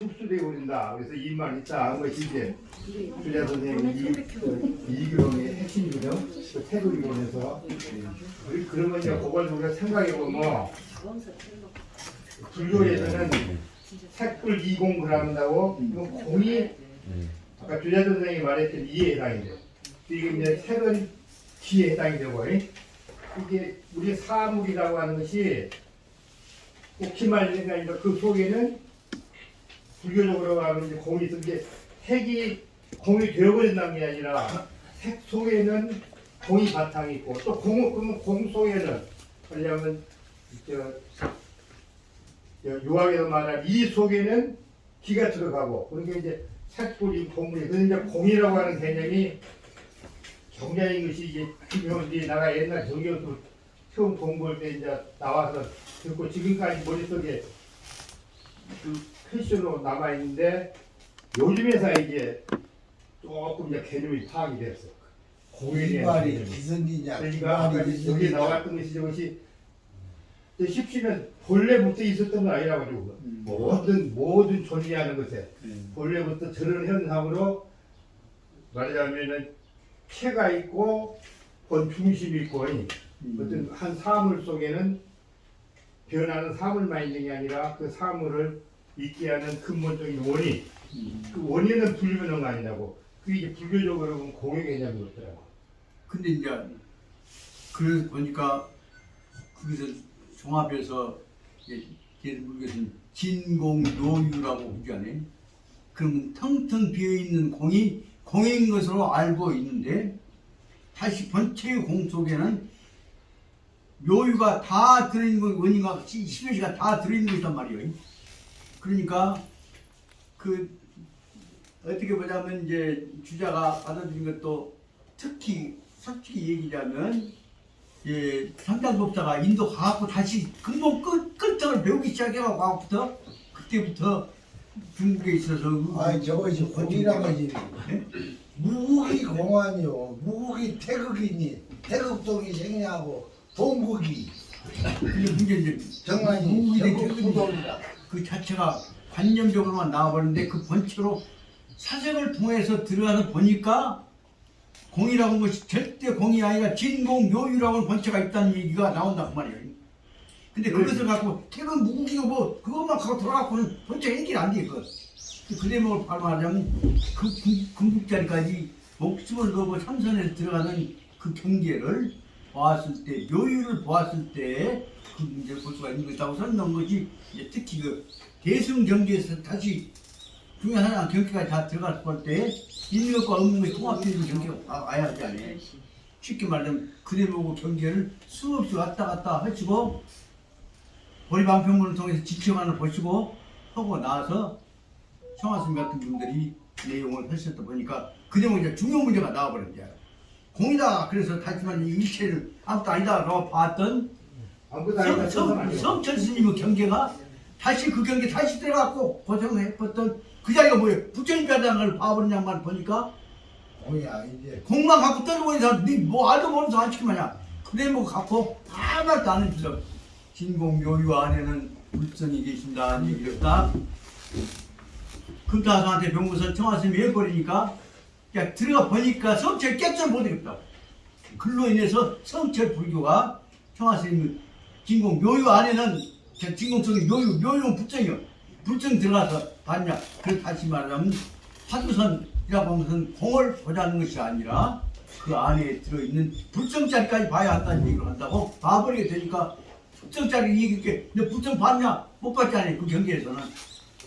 흡수되어 버린다. 그래서 입만 있다 한 것이 이제 주자 선생님 이교의 핵심이거든. 그 태도 이론에서 그러면 이제 그걸 우리가 생각해 보면 불교에서는 색불 20g 한다고 이건 공이 아까 주자 선생님이 말했던 이에 해당이 돼요. 이게 이제 색은 기에 해당이 되고 이게 우리 사물이라고 하는 것이 옥히 말리는 게 아니라 그 속에는 불교적으로 하면 이제 공이 있어. 이제 색이 공이 되어버린다는 게 아니라 색 속에는 공이 바탕이 있고 또 그러면 공 속에는 왜냐하면 유학에서 말하는 이 속에는 기가 들어가고 그러니까 이제 색불이 공물이 그래서 이제 공이라고 하는 개념이 경자인 것이 이제 중요한데 내가 옛날 정교수 처음 공부할 때 이제 나와서 듣고 지금까지 머릿속에 그 패션으로 남아있는데 요즘에서 이제 조금 이제 개념이 파악이 됐어. 공에 대한 말이 기승기냐. 그러니까 아까 여기 나왔던 것이 저것이 십시는 본래부터 있었던 건 아니라 가지고 모든 존재하는 것에 본래부터 저런 현상으로 말하자면은 체가 있고 본 중심이 있고 어떤 한 사물 속에는 변하는 사물만 있는 게 아니라 그 사물을 있게 하는 근본적인 원인 그 원인은 불변한 아니라고 그게 이제 불교적으로 보면 공의 개념이었더라고. 근데 이제 그래서 보니까 거기서 종합해서 불교에서는 진공요유라고 부르잖아요. 그럼 텅텅 비어있는 공이 공인 것으로 알고 있는데 다시 본체의 공 속에는 요유가 다 들어있는 거 원인과 시효시가 다 들어있는 것이란 말이에요. 그러니까 그 어떻게 보자면 이제 주자가 받아들인 것도 특히 솔직히 얘기하자면 예, 삼장법사가 인도 가갖고 다시 근본 끝을 배우기 시작해갖고 가갖고부터 그때부터 중국에 있어서 아니 저것이 공이란 거지. 무국이 공안이요. 무국이 태극이니 태극동이 생략하고 동국이 근데 문제는 정관이 무국이 태극 태극이 수동이다. 그 자체가 관념적으로만 나와버렸는데 그 본체로 사색을 통해서 들어가서 보니까 공이라고 하는 것이 절대 공이 아니라 진공묘유라고 하는 본체가 있다는 얘기가 나온단 말이에요. 근데 그것을 갖고 태극 무국이고 뭐 그것만 갖고 돌아가고는 본체가 해결이 안 돼. 그 대목을 말하자면 그 궁극자리까지 목숨을 넣고 참선해서 들어가는 그 경계를 보았을 때 요유를 보았을 때 그 문제를 볼 수가 있는 것이라고 설명한 것이 특히 그 대승 경계에서 다시 중요한 하나 경계까지 다 들어갈 때 있는 것과 없는 것이 통합되는 경계가 와야 하지 않아요. 쉽게 말하면 그 대목의 경계를 수없이 왔다 갔다 하시고 보리방편문을 통해서 지켜만을 보시고 하고 나서 청하스님 같은 분들이 내용을 하셨다 보니까 그 대목에 중요한 문제가 나와버린 거야. 공이다. 그래서 다시 말하면 이 일체를 아무것도 아니다라고 봤던 성철 스님의 경계가 다시 그 경계 다시 들어갔고 고생했던 그 자리가 뭐예요? 부처님 뼈다는 걸 봐버린 양말 보니까 공이 아니지. 공만 갖고 떨고 있는 사람 뭐 알도 모르는 사람 시키마냐 그래 뭐 갖고 아무것도 안 해주죠. 진공묘유 안에는 불성이 계신다는 얘기를 딱 금타사한테 병무선 청하스님이 해버리니까 야 들어가 보니까 성철 깨끗을 못하겠다. 그로 인해서 성철 불교가 청하스님 진공묘유 안에는 진공성이 묘유는 불정이요. 불정 들어가서 봤냐. 그래서 다시 말하면 화두선이라고 하면서 공을 보자는 것이 아니라 그 안에 들어있는 불정자리까지 봐야 한다는 얘기를 한다고 봐버리게 되니까 불정자리 얘기할게 근데 불정 봤냐? 못 봤잖아요. 그 경계에서는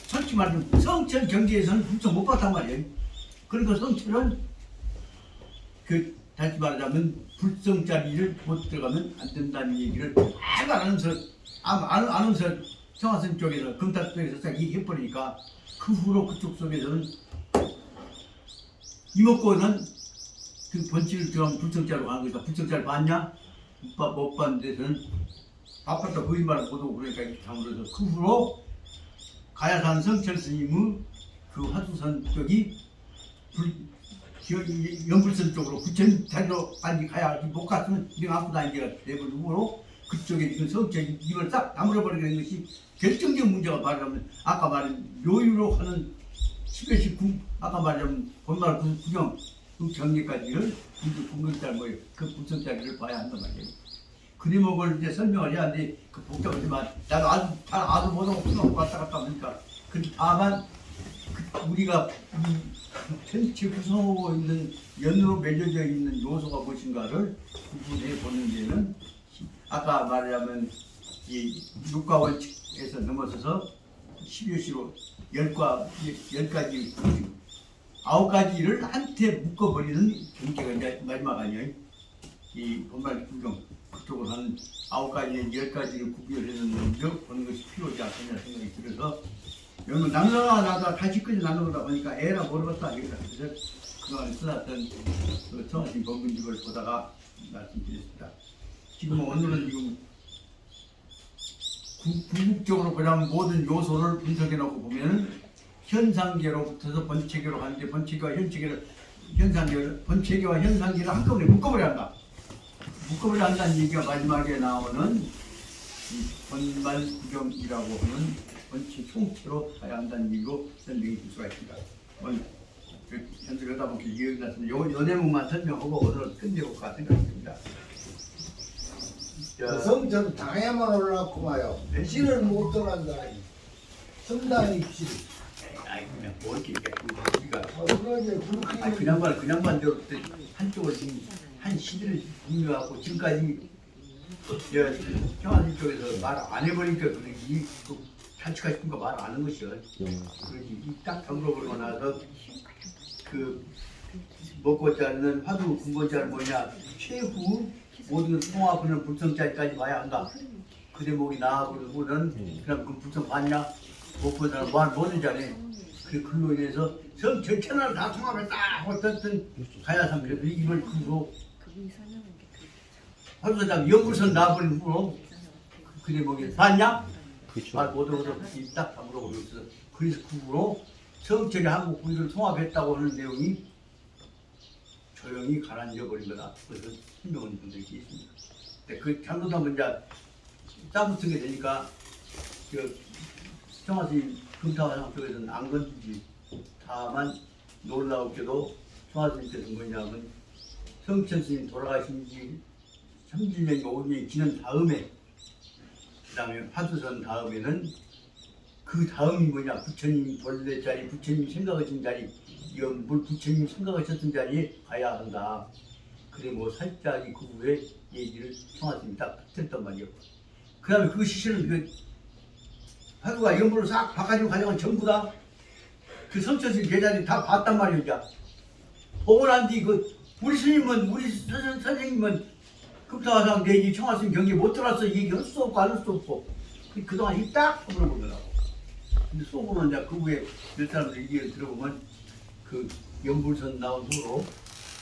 솔직히 말하면 성철 경계에서는 불정 못 봤단 말이에요. 그러니까 성철은 그 다시 말하자면 불정자리를 못 들어가면 안 된다는 얘기를 아면서 청하스님 쪽에서 금탁 쪽에서 딱 얘기해버리니까 그 후로 그쪽 속에서는 이목구는 그 번치를 들어가면 불정자로 가는 거니까 불정자를 봤냐? 못 봤는데 저는 바빴다 거짓말을 못하고 그러니까 이렇게 다물어서 그 후로 가야산 성철 스님의 그 화두선 쪽이 연불선 쪽으로 부처님 자리로 빨리 가야 못 갔으면 이런 아프다 이제가 돼버리고 그쪽에 지금 성격이 이걸 싹 다물어버리는 것이 결정적 문제가 말하면 아까 말한 요유로 하는 10회씩 아까 말하자면 본말 구경 그 경계까지를 공격자 뭐예요 그 분석자리를 봐야 한단 말이에요. 그 대목을 이제 설명을 해야 하는데 그 복잡하지만 나도 아주 못하고 풀어놓고 왔다 갔다 보니까 그 다만 우리가 이 전체 구성하고 있는 연으로 맺어져 있는 요소가 무엇인가를 구분해 보는 데는 아까 말하자면 이 육과 원칙에서 넘어서서 12요시로 10가지 9가지를 한테 묶어버리는 경계가 이제 마지막 아니에요. 이 본말 구경 그쪽으로 하는 9가지의 10가지를 구별해서 먼저 보는 것이 필요하지 않겠냐 생각이 들어서 여러분 나누다가 다시 끝이 나누다 보니까 에라 모르겠다 이거다. 그래서 그동안 써놨던 그 청하신 법문집을 보다가 말씀드렸습니다. 지금 오늘은 지금 궁극적으로 그냥 모든 요소를 분석해 놓고 보면은 현상계로부터서 번체계로 가는데 번체계와 현체계를 번체계와 현상계를 한꺼번에 묶어버려야 한다. 묶어버려야 한다는 얘기가 마지막에 나오는 이 본말 구경이라고 하는 번체 총체로 가야 한다는 얘기로 설명이 될 수가 있습니다. 오늘 현석하다 보니까 이해가 났습니다. 요 내용만 설명하고 오늘 끝내볼까 생각합니다. 성전 당에만 올라왔고 마요. 실을 못 떠난다. 성당 입실. 아이 그냥 뭐 이렇게 우리가 그러지 그렇게. 그냥 반대로 한쪽을 지금 한 시대를 분류하고 지금까지 청와대 쪽에서 말 안 해버리니까 이 단축하 싶은 거 말 안 하는 것이요. 그러지 딱 담으러버리고 나서 그 먹고 자는 화두 근본자는 뭐냐 최후 모든 통합하는 불성자리까지 봐야 한다. 그 대목이 나와버리고는 그냥 그 불성 봤냐 못 본 사람 뭐하는 자네. 그로 인해서 성 전체를 다 통합했다 하고 어떤 가야삼 이걸 그로 화두사장 연불선 나와버린 후로 그 대목이 봤냐? 말 못하고서 딱 담으라고 그랬어. 그래서 그 후로 성철이 한국 군주를 통합했다고 하는 내용이 조용히 가라앉아 버린 거다. 그래서 신명한 분들이 있습니다. 근데 그 잘못하면 이제 짜붙은 게 되니까 청와대 금타화상 쪽에서는 안 건드지. 다만 놀라웠게도 청와대님께서 뭐냐면 성천 스님 돌아가신 지 30년이 5년이 지난 다음에 그 다음에 화두선 다음에는 그 다음이 뭐냐 부처님 본래 자리 부처님 생각하신 자리 연불 부처님 생각하셨던 자리에 가야 한다. 그래 뭐 살짝 그 후에 얘기를 청하스님이 딱 했단 말이에요. 그 다음에 그 시신은 그 화두가 연불을 싹 바가지고 가져간 전부 다 그 성천스님 계좌리 다 봤단 말이에요. 이제 보고 난 뒤 그 우리 스님은 우리 선생님은 급사화상 내지 청하스님 경기에 못 들어왔어. 얘기할 수 없고 안 할 수 없고 그동안 입 딱 물어보더라고. 근데 속으로는 이제 그 후에 몇 사람들 얘기를 들어보면 그 연불선 나온 후로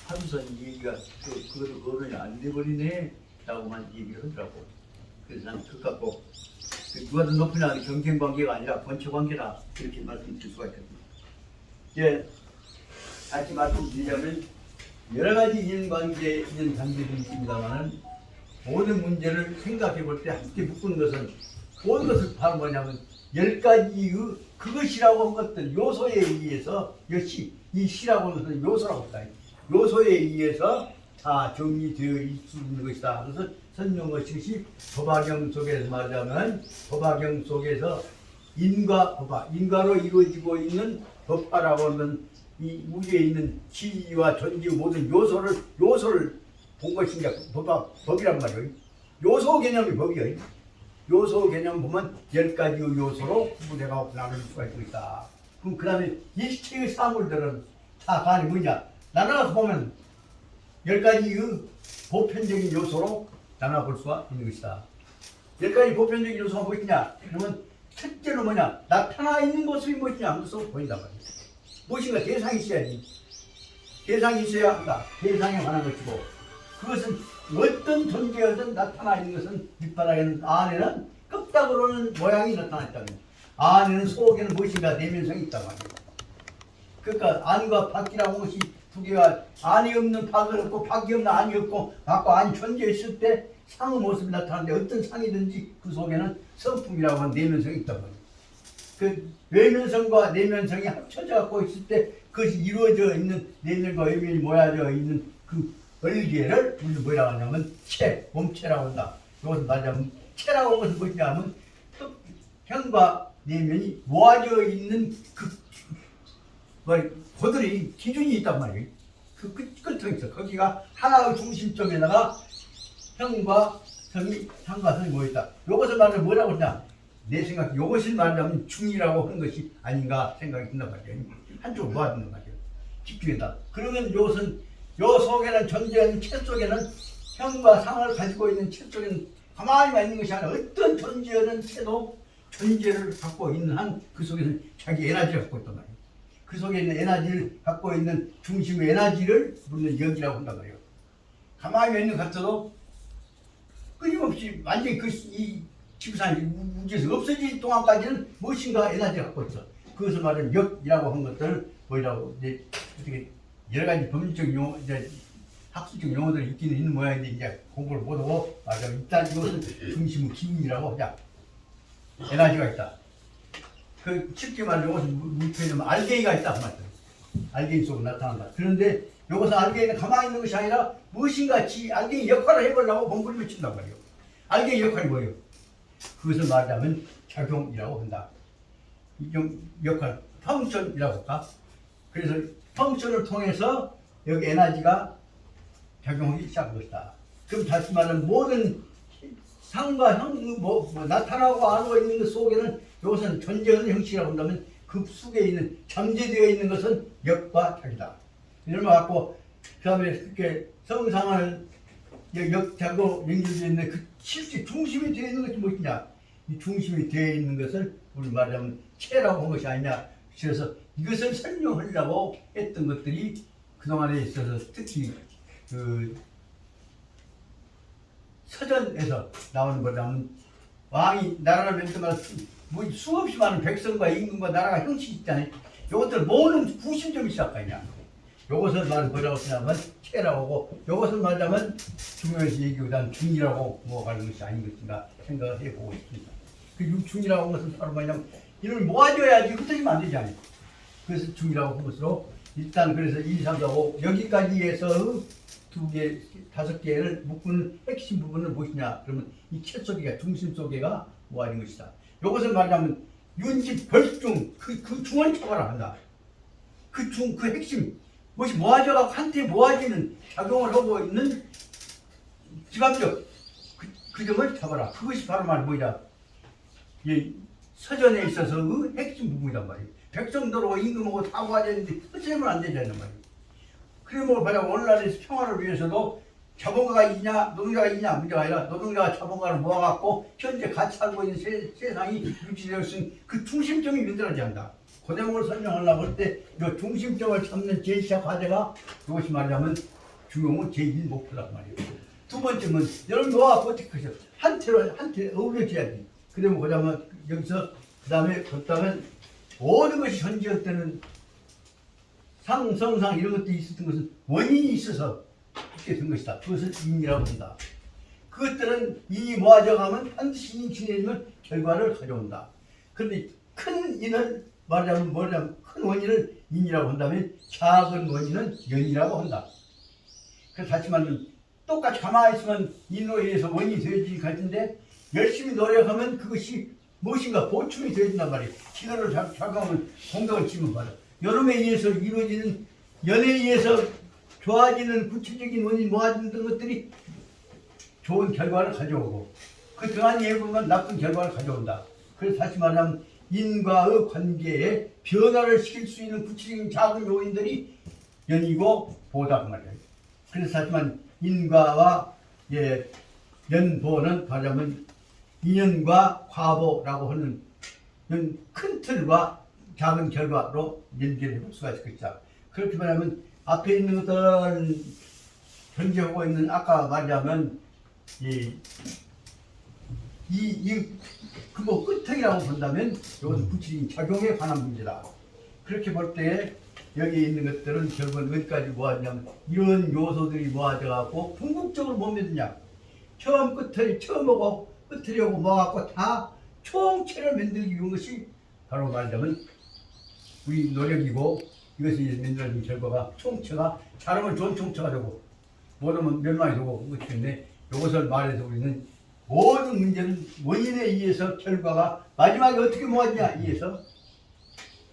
화두선 얘기가 그것도 거론이 안 돼버리네 라고만 얘기를 하더라고. 그래서 난 그것 갖고 누가 더 높으냐 하는 경쟁 관계가 아니라 번체 관계다 이렇게 말씀드릴 수가 있거든요. 이제 다시 말씀드리자면 여러 가지 인연관계 있는 단계들이 있습니다만 모든 문제를 생각해 볼 때 함께 묶는 것은 모든 것을 바로 뭐냐면 10가지의 그것이라고 한 것들 요소에 의해서 역시 이 시라고 하는 것은 요소라고 합니다. 요소에 의해서 다 정리되어 있는 것이다. 그래서 설명하듯이 법화경 속에서 말하자면 법화경 속에서 인과 법화, 인과로 이루어지고 있는 법화라고 하는 이 우주에 있는 지와 전지의 모든 요소를 본 것이 이제 법이란 말이에요. 요소 개념이 법이에요. 요소 개념 보면 10가지의 요소로 구분해가 나눌 수가 있다. 그럼 그 다음에 일체의 사물들은 다 간이 뭐냐? 나눠서 보면 10가지의 보편적인 요소로 나눠볼 수가 있는 것이다. 10가지 보편적인 요소가 무엇이냐? 그러면 첫째로 뭐냐? 나타나 있는 모습이 무엇이냐? 하면서 보인단 말이야. 무엇인가 대상이 있어야지. 대상이 있어야 한다. 대상에 관한 것이고 그것은 어떤 존재여든 나타나 있는 것은 밑바닥에는 안에는 끄떡으로는 모양이 나타나 있다는 거예요. 안에는 속에는 무엇인가 내면성이 있단 말이에요. 그러니까 안과 밖이라고 하는 것이 두 개가 안이 없는 밖은 없고 밖이 없는 안이 없고 밖과 안이 존재했을 때 상의 모습이 나타나는데 어떤 상이든지 그 속에는 성품이라고 하는 내면성이 있단 말이에요. 그 외면성과 내면성이 합쳐져 갖고 있을 때 그것이 이루어져 있는 내면과 외면이 모여져 있는 그 얼개를 우리는 뭐라고 하냐면 체, 몸체라고 한다. 이것은 말하자면 체라고 하는 것은 무엇이냐 하면 또 현과 내면이 모아져 있는 고들이 기준이 있단 말이에요. 그 끝에 있어. 거기가 하나의 중심점에다가 형과 성이 상과 성이 모였다. 이것을 말하면 뭐라고 하냐? 내 생각, 이것을 말하면 중이라고 하는 것이 아닌가 생각이 든단 말이에요. 한쪽으로 모아진단 말이에요. 집중했다. 그러면 이것은 요 속에는 존재하는 체 속에는 형과 상을 가지고 있는 체 속에는 가만히만 있는 것이 아니라 어떤 존재하는 체도 존재를 갖고 있는 한 그 속에는 자기 에너지를 갖고 있단 말이에요. 그 속에 있는 에너지를 갖고 있는 중심의 에너지를 우리는 영이라고 한단 말이에요. 가만히 있는 것 같아도 끊임없이 완전히 이 지구상 우주에서 없어질 동안까지는 무엇인가 에너지를 갖고 있어. 그것을 말하는 역이라고 한 것들을 뭐라고 이제 어떻게 여러 가지 법률적 용어, 이제 학술적 용어들이 있기는 있는 모양인데 이제 공부를 못하고 맞아. 일단 이것은 중심의 기운이라고 하자. 에너지가 있다. 그 쉽게 말하면 이것은 물표에는 알갱이가 있다 그 말이야. 알갱이 속으로 나타난다. 그런데 이것은 알갱이는 가만히 있는 것이 아니라 무엇인가 알갱이 역할을 해보려고 공부를 미친단 말이에요. 알갱이 역할이 뭐예요? 그것을 말하자면 작용이라고 한다. 이种역할, 펑션이라고 할까? 그래서 펑션을 통해서 여기 에너지가 작용하기 시작한 것이다. 그럼 다시 말하면 모든 상과 형, 나타나고 안 하고 있는 것 속에는 이것은 존재하는 형식이라고 한다면 그 속에 있는 잠재되어 있는 것은 역과 작이다. 이런 거 갖고 그 다음에 그렇게 성상을 역자고 연결되어 있는 그 실제 중심이 되어 있는 것이 무엇이냐? 이 중심이 되어 있는 것을 우리 말하자면 체라고 한 것이 아니냐. 그래서 이것을 설명하려고 했던 것들이 그동안에 있어서 특히 그 서전에서 나오는 거라면 왕이 나라를 멘트만 뭐 수없이 많은 백성과 임금과 나라가 형식이 있잖아요. 이것들 모으는 구심점이 시작하냐. 이것을 말하면 뭐라고 하냐면 체라고 하고 이것을 말하자면 중요해서 얘기보다는 중이라고 뭐가는 것이 아닌 것인가 생각을 해보고 있습니다. 그 중이라고 하는 것은 바로 뭐냐면 이걸 모아줘야지 흩어지면 안 되지 않아요. 그래서 중이라고 한 것으로 일단 그래서 1, 2, 3, 4, 5 여기까지 해서 2개, 5개를 묶는 핵심 부분은 무엇이냐? 그러면 이 체 속에가 중심 속에가 모아진 것이다. 이것을 말하자면 윤지 벌중 그 중을 잡아라 한다. 그 핵심 무엇이 모아져가 한테 모아지는 작용을 하고 있는 지감적 그 점을 잡아라. 그것이 바로 말 뭐냐? 이 서전에 있어서 그 핵심 부분이란 말이에요. 백성들하고 임금하고 다 모아졌는데 흩어지면 안 되잖아요 말이에요. 그러면 말하자면 오늘날의 평화를 위해서도 자본가가 있냐 노동자가 있냐 문제가 아니라 노동자가 자본가를 모아갖고 현재 같이 살고 있는 세상이 유지되어 있는 그 중심점이 만들어져야 한다. 그 대목을 설명하려고 할 때 이 중심점을 잡는 제시화 과제가 이것이 말하자면 중용은 제1 목표란 말이에요. 두 번째는 여러분 모아갖고 어떻게 하죠? 한테 어우러져야지. 그러면 그러면 여기서 그 다음에 모든 것이 현지할 때는 성상 이런 것들이 있었던 것은 원인이 있어서 있게 된 것이다. 그것을 인이라고 한다. 그것들은 인이 모아져 가면 반드시 인이 진행되면 결과를 가져온다. 그런데 큰 인을 말하자면 큰 원인을 인이라고 한다면 작은 원인은 연이라고 한다. 그래서 다시 말하면 똑같이 가만히 있으면 인으로 인해서 원인이 되어지기 같은데 열심히 노력하면 그것이 무엇인가 보충이 되어진단 말이에요. 시간을 작용하면 공덕을 치면 말이야. 여름에 의해서 이루어지는 연에 의해서 좋아지는 구체적인 원인 모아지는 것들이 좋은 결과를 가져오고 그 등한에 보면 나쁜 결과를 가져온다. 그래서 다시 말하면 인과의 관계에 변화를 시킬 수 있는 구체적인 작은 요인들이 연이고 보다 그 말이에요. 그래서 다시 말하면 인과와 연보는 말하자면 인연과 과보라고 하는 큰 틀과 작은 결과로 연결해 볼 수가 있을 것이다. 그렇게 말하면 앞에 있는 것들은 존재하고 있는 아까 말하자면 그뭐 끝이라고 본다면 이것은 구체적인 작용에 관한 문제다. 그렇게 볼 때 여기 있는 것들은 결국은 어디까지 모아지냐면 이런 요소들이 모아져 갖고 궁극적으로 뭐 맺느냐? 처음하고 끝이려고 모아갖고 다 총체를 만들기 위한 것이 바로 말하자면 우리 노력이고 이것이 만들어진 결과가 총체가 잘하면 좋은 총체가 되고 못하면 멸망이 되고 그것인데 이것을 말해서 우리는 모든 문제는 원인에 의해서 결과가 마지막에 어떻게 모아지냐 의해서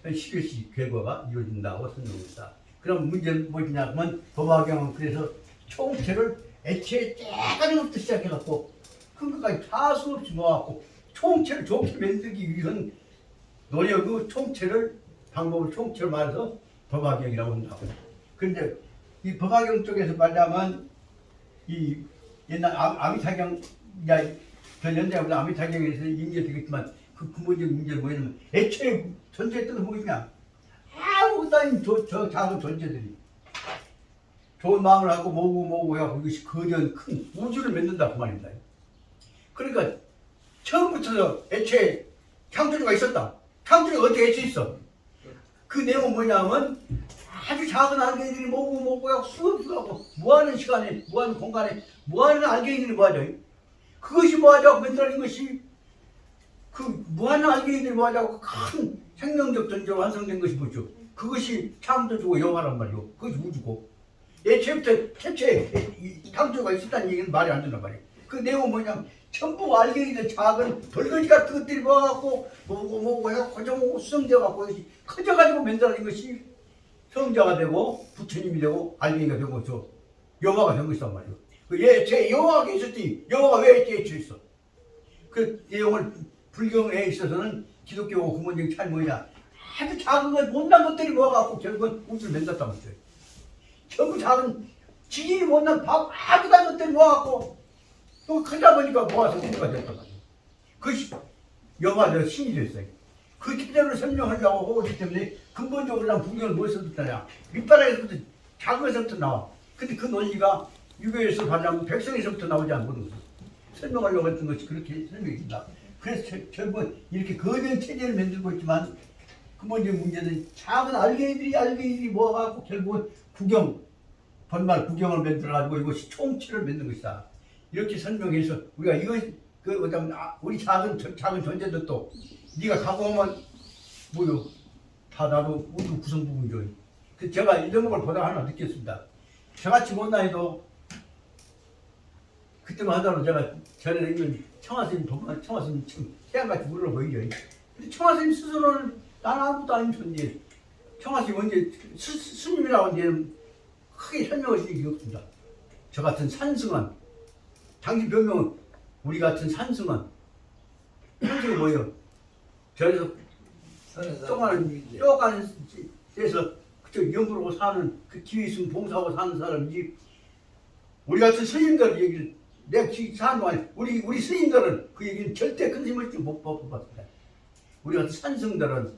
11시 결과가 이루어진다고 설명했다. 그럼 문제는 뭐냐 하면 법화경은 그래서 총체를 애초에 쬐까지부터 시작해갖고 큰 것까지 다 수없이 모아갖고 총체를 좋게 만들기 위한 노력의 총체를 방법을 총체로 말해서 법화경이라고 한다고. 그런데 이 법화경 쪽에서 말하면 이 옛날 아미타경 저 연대하고 아미타경에서 인지되겠지만 그 근본적인 문제는 뭐냐면 애초에 존재의 뜻은 무엇이냐? 아무것도 아닌 저 작은 존재들이 좋은 마음을 하고 모으고 해갖고 이것이 거대한 큰 우주를 만든다 그 말입니다. 그러니까 처음부터 애초에 창조주가 있었다. 창조주가 어떻게 애초에 있어? 그 내용은 뭐냐면 아주 작은 알갱이들이 모으고 해갖고 수없이 하고 무한한 시간에 무한한 공간에 무한한 알갱이들이 모아져. 그것이 모아져서 만들어낸 것이 그 무한한 알갱이들이 모아져서 큰 생명적 존재로 완성된 것이 뭐죠? 그것이 창조주고 여호와란 말이요. 그것이 우주고 애초부터 태초에 창조가 있었다는 얘기는 말이 안 된단 말이에요. 그 내용은 뭐냐면 전부 알갱이들 작은 벌거지 같은 것들이 모아갖고 모으고 해갖고 커져오고 수성되어갖고 커져가지고 만들어낸 것이 성자가 되고 부처님이 되고 알갱이가 되고 저 여호와가 된 것이란 말이에요. 제 여호와가 있었지 여호와가 왜 애초에 있어? 그 내용을 불경에 있어서는 기독교 근본적인 차이 뭐냐? 아주 작은 것 못난 것들이 모아갖고 결국은 우주를 만들었단 말이에요. 전부 작은 지진이 못난 아주 작은 것들이 모아갖고 또 크다 보니까 모아서 우주가 됐단 말이에요. 그것이 여호와가 신이 됐어요. 그 특별을 설명하려고 하기 때문에 근본적으로 난 불경을 무엇에서 듣느냐? 밑바닥에서부터 작은 것에서부터 나와. 근데 그 논리가 유교에서 발라면 백성에서부터 나오지 않거든. 설명하려고 했던 것이 그렇게 설명이 된다. 그래서 결국은 이렇게 거대한 체제를 만들고 있지만 근본적인 문제는 작은 알갱이들이 모아갖고 결국은 번말 구경을 만들어가지고 이것이 총체를 만든 것이다. 이렇게 설명해서 우리가 이거 우리 작은 존재들도 네가 각오하면 뭐요? 다 나도 우주 구성 부분이죠. 그 제가 이런 걸 보다 하나 느꼈습니다. 저같이 못나 해도 그때만 하더라도 제가 전에 있는 청하스님 보면 청하스님 참 태양같이 물러 보이죠. 근데 청하스님 스스로는 난 아무것도 아닌 존재. 청하스님 언제 스님이라고 이제 크게 설명하시는 게 없습니다. 저 같은 산승한 당신 별명은 우리 같은 산승한 뭐예요? 저에서 쪼가는 데서 그쪽 연구하고 사는 그 기회 있으면 봉사하고 사는 사람이지 우리 같은 스님들 얘기를 내가 사는 동안 우리 스님들은 그 얘기는 절대 큰 힘을 못 봤습니다. 우리 같은 산승들은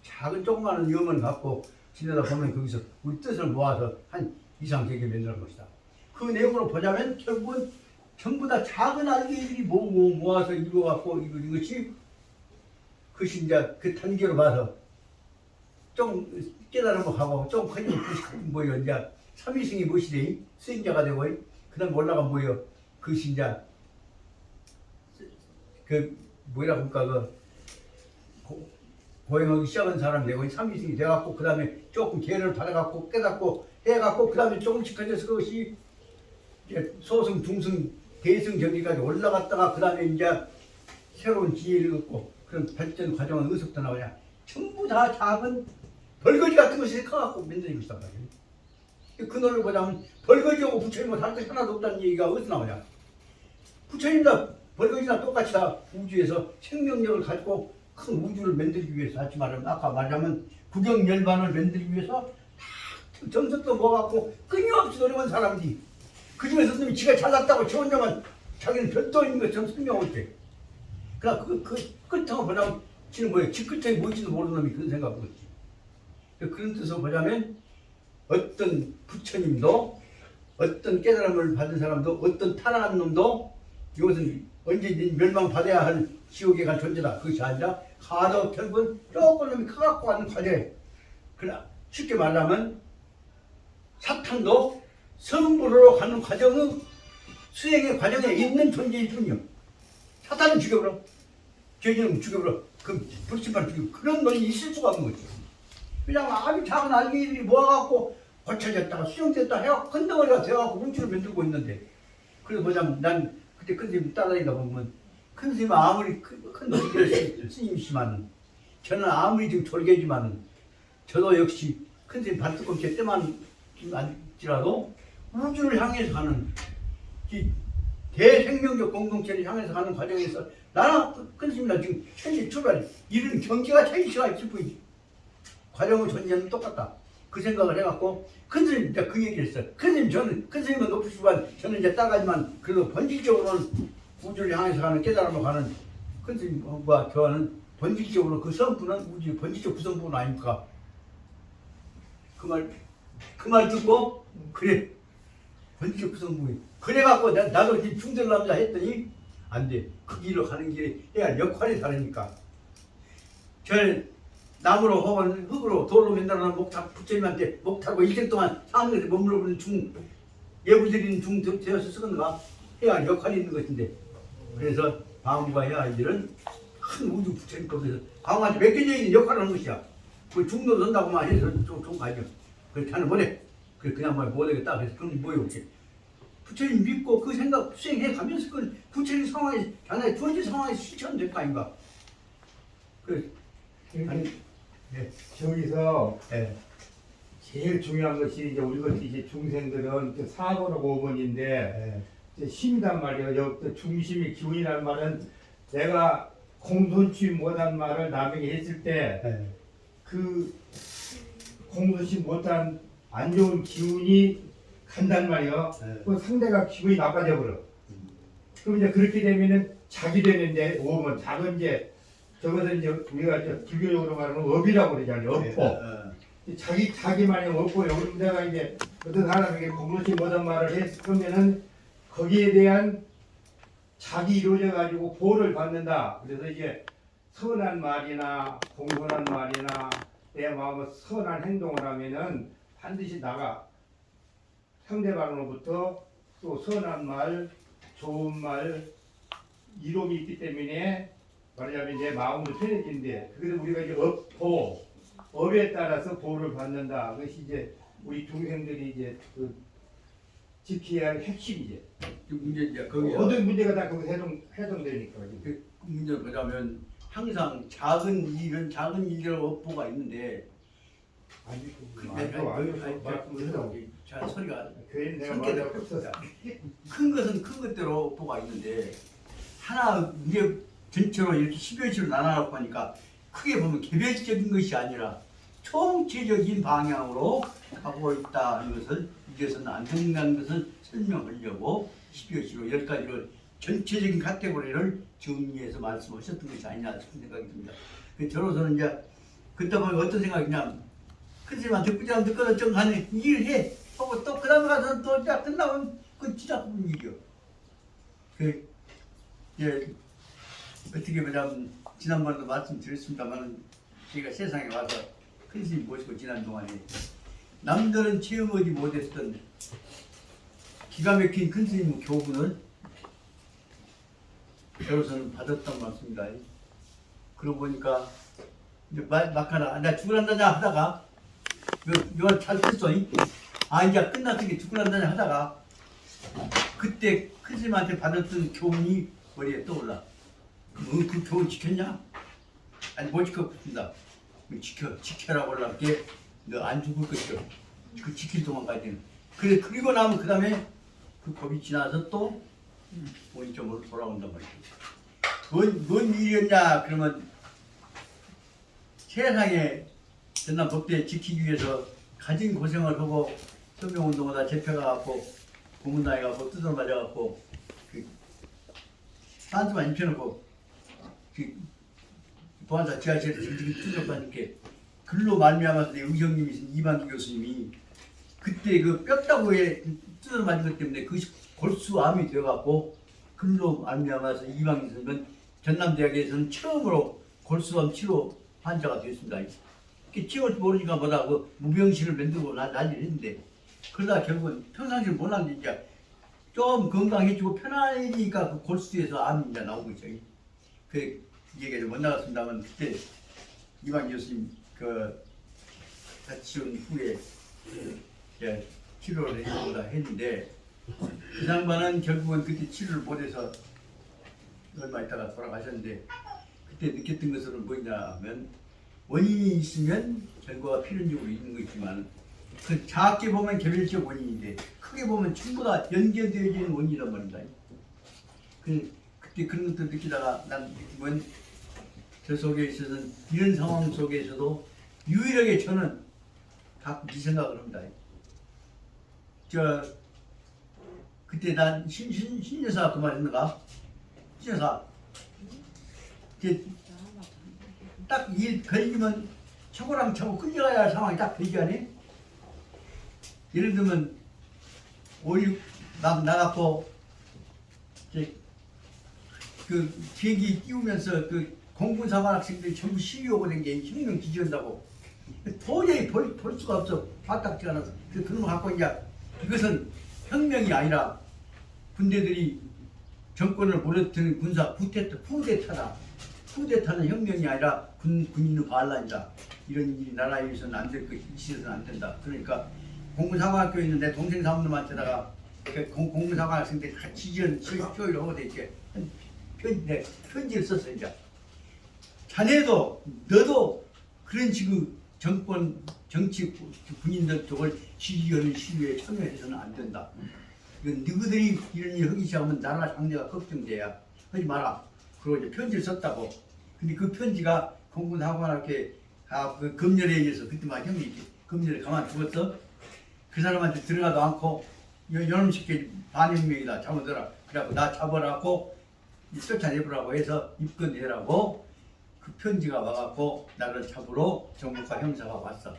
작은 조그마한 염을 갖고 지내다 보면 거기서 우리 뜻을 모아서 한 이상 되게 만드는 것이다. 그 내용으로 보자면 결국은 전부 다 작은 알갱이들이 모아서 이루어갖고 이루어진 것이 그것이 이제 그 단계로 봐서 좀 깨달음을 하고 좀 커지면 그것이 뭐예요? 이제 삼위승이 무엇이래? 수행자가 되고 그 다음에 올라가 뭐예요? 그것이 이제 그 뭐라고 할까 고행하기 시작한 사람이 되고 삼위승이 돼갖고 그 다음에 조금 기회를 받아갖고 깨닫고 해갖고 그 다음에 조금씩 커져서 그것이 이제 소승, 중승, 대승 정기까지 올라갔다가 그 다음에 이제 새로운 지혜를 얻고 그런 발전 과정은 어디서부터 나오냐? 전부 다 작은 벌거지 같은 것이 커갖고 만드는 것이단 말이에요. 그 논리를 보자면 벌거지하고 부처님하고 다른 것이 하나도 없다는 얘기가 어디서 나오냐? 부처님도 벌거지나 똑같이 다 우주에서 생명력을 가지고 큰 우주를 만들기 위해서 하지 말하면 아까 말하자면 구경열반을 만들기 위해서 다 정석도 모아갖고 끊임없이 노력한 사람들이 그중에서 놈이 지가 잘났다고 저 혼자만 자기는 별도인 것처럼 설명하고 있대. 그러나 그 끝을 보자면 지는 뭐예요? 지 끝에 뭔지도 모르는 놈이 그런 생각을 하고 있지. 그런 뜻으로 보자면 어떤 부처님도 어떤 깨달음을 받은 사람도 어떤 타락한 놈도 이것은 언제든지 멸망받아야 할 지옥에 갈 존재다. 그것이 아니라 가도 결국은 조금 놈이 커갖고 가는 과제. 그러나 쉽게 말하면 사탄도 성불로 가는 과정은 수행의 과정에 있는 존재일 뿐이요. 사탄은 죽여버려. 죄인은 죽여버려. 그럼 불신발 죽여. 그런 놈이 있을 수가 없는 거죠. 그냥 아주 작은 알갱이들이 모아갖고 고쳐졌다가 수용됐다 해갖고 큰 덩어리가 되어갖고 뭉치를 만들고 있는데, 그래서 뭐냐면 난 그때 큰 스님 따라다니다 보면 큰 스님은 아무리 큰 스님이시지만 저는 아무리 지금 졸개지만 저도 역시 큰 스님 발톱꿈치에 때만 앉지라도 우주를 향해서 가는 이 대생명적 공동체를 향해서 가는 과정에서 나는 큰 스님이랑 지금 현재 출발 이런 경계가 차이가 있을 뿐이지 과정은 전제는 똑같다. 그 생각을 해갖고 큰 스님 이제 그 얘기를 했어요. 큰 스님 저는 큰 스님은 높으시지만 저는 이제 따가지만 그래도 본질적으로는 우주를 향해서 가는 깨달음으로 가는 큰 스님과 저는 본질적으로 그 성분은 우주 본질적 구성부는 아닙니까? 그 말 듣고 그래 본질적 구성부이 그래갖고 나도 중들남자 했더니 안 돼. 그 길로 가는 길에 해야 역할이 다르니까. 저 나무로 혹은 흙으로 돌로 만들어놓은 부처님한테 목 타고 일생 동안 사는 머물러보는 예부드리는 중 되어서 쓰는가 해야 역할이 있는 것인데, 그래서 방부가 해야 할 일은 큰 우주 부처님 법에서 방한테 맡겨져 있는 역할을 하는 것이야. 그 중도 선다고만 해서 좀 가죠. 그렇게 하는 뭐래. 그냥 못하겠다. 그래서 그건 뭐예요? 부처님 믿고 그 생각 수행해 가면서 그 부처님 상황에 자네 주어진 상황에서 실천은 될 거 아닌가. 아니, 네. 저기서 네. 제일 중요한 것이 이제 우리 같이 이제 중생들은 이제 4번하고 5번인데 네. 힘이란 말이에요. 여기 중심이 기운이라는 말은 내가 공손치 못한 말을 남에게 했을 때 그 공손치 못한 안 좋은 기운이 간단 말이에요. 그 상대가 기분이 나빠져 버려. 그럼 이제 그렇게 되면은 자기 되는데 5번 작은 이제 저것은 이제 우리가 이제 불교적으로 말하면 업이라고 그러잖아요. 업보. 자기만의 업보. 여기 내가 이제 어떤 사람에게 공손치 못한 말을 했으면은 거기에 대한 자기 이루어져 가지고 보호를 받는다. 그래서 이제 선한 말이나 공손한 말이나 내 마음에 선한 행동을 하면은 반드시 나가 상대방으로부터 또 선한 말, 좋은 말, 이로움이 있기 때문에 말하자면 내 마음도 편해진대. 그래서 우리가 이제 업에 따라서 보호를 받는다. 그것이 이제 우리 중생들이 이제 그 지켜야 할 핵심이지. 문제 이제 거기 모든 문제가 다 거기서 해동되니까. 그 문제는 뭐냐면 항상 작은 일들 업보가 있는데 아니, 잘 소리가 교회는 내가 성격이 말이 없었어. 큰 것은 큰 것대로 업보가 있는데 하나 이게 전체로 이렇게 10여시로 나눠놓고 하니까 크게 보면 개별적인 것이 아니라 총체적인 방향으로 가고 있다는 것을 이것은 안 된다는 것을 설명하려고 12여시로 10가지로 전체적인 카테고리를 정리해서 말씀하셨던 것이 아니냐 생각이 듭니다. 저로서는 이제 그때 보면 어떤 생각이냐, 큰 스님한테 듣고자 듣거든 좀 하는 일해 하고 또 그 다음에 가서 또 이제 끝나면 그 진짜 그런 일이요. 예, 어떻게 보자면 지난번에도 말씀드렸습니다만 제가 세상에 와서 큰 스님 모시고 지난 동안에 남들은 체험하지 못했던 기가 막힌 큰 스님 교훈을 저로서는 받았던 것 같습니다. 그러고 보니까 이제 막 하나 나 죽으란다냐 하다가 이거 잘 됐어. 아 이제 끝났으니 죽으란다냐 하다가 그때 큰 스님한테 받았던 교훈이 머리에 떠올라. 그 교훈 지켰냐? 아니 못 지켰습니다. 지켜라고 올라게 너 안 죽을 것이요. 그 지킬 동안 가야 되는. 그래 그리고 나면 그 다음에 그 법이 지나서 또 본점으로 돌아온단 말이죠. 뭔 일이었냐? 그러면 세상에 전남 법대 지키기 위해서 가진 고생을 하고 서명운동하다 잡혀가갖고 고문당해갖고 뜯어 맞아갖고 그 사람들만 입혀놓고 그 보안사 지하실에 지금 뚫렸다니까 글로 말미암아서 의형님이신 이방기 교수님이 그때 그 뼈다구에 뜯어 맞은 것 때문에 그 골수암이 되어갖고 글로 말미암아서 이방기 교수님은 전남대학에서는 처음으로 골수암 치료 환자가 되었습니다. 그 치료를 모르니까 뭐다 그 무병실을 만들고 난리를 했는데 그러다 결국은 평상시를 못하는데 이제 좀 건강해지고 편안해지니까 그 골수에서 암이 이제 나오고 있죠. 그 얘기가 못 나갔습니다만 그때 이방 교수님 그 같이 온 후에 이제 치료를 해보다 했는데 그 양반은 결국은 그때 치료를 못해서 얼마 있다가 돌아가셨는데 그때 느꼈던 것은 뭐냐 하면 원인이 있으면 결과가 필연적으로 있는 거 있지만 그 작게 보면 개별적 원인인데 크게 보면 전부 다 연결되어지는 원인이란 말입니다. 그때 그런 것들 느끼다가 난 느끼면 저 속에 있어서는 이런 상황 속에서도 유일하게 저는 가끔 이 생각을 합니다. 그때 난 신여사 그 말했는가? 신여사 딱 일 걸리면 차고랑 차고 끌려가야 할 상황이 딱 되지않니? 예를 들면 5.16 막 나갔고 그 비행기 띄우면서 그 공군사관 학생들이 전부 시위 오고 된 게 혁명 기지한다고 도저히 볼 수가 없어. 맞닥지가 않아서 그런 거 갖고 이제 이것은 혁명이 아니라 군대들이 정권을 무너뜨리는 군사 쿠데타다. 쿠데타는 혁명이 아니라 군인의 반란이다. 이런 일이 나라에서는 안 될 것이 있어서는 안 된다. 그러니까 공군사관학교에 있는 내 동생 사모님한테다가 공군사관 학생들이 같이 지은 시위를 하고 이렇게 편지를 썼어. 이제 자네도 너도 그런 식의 정권 정치 군인들 쪽을 지지하는 시위에 참여해서는 안 된다. 이건 너희들이 이런 일 하기 시작하면 나라 상대가 걱정돼야 하지 마라. 그리고 이제 편지를 썼다고. 근데 그 편지가 공군사관학교에 그 검열에 의해서 그때만 형이 검열에 가만 두었어. 그 사람한테 들어가도 않고 요놈 쉽게 반혁명이다 잡아들라. 그래갖고 나 잡아라고 쫓아내보라고 해서 입건해라고 그 편지가 와갖고 나를 잡으러 정부과 형사가 왔어.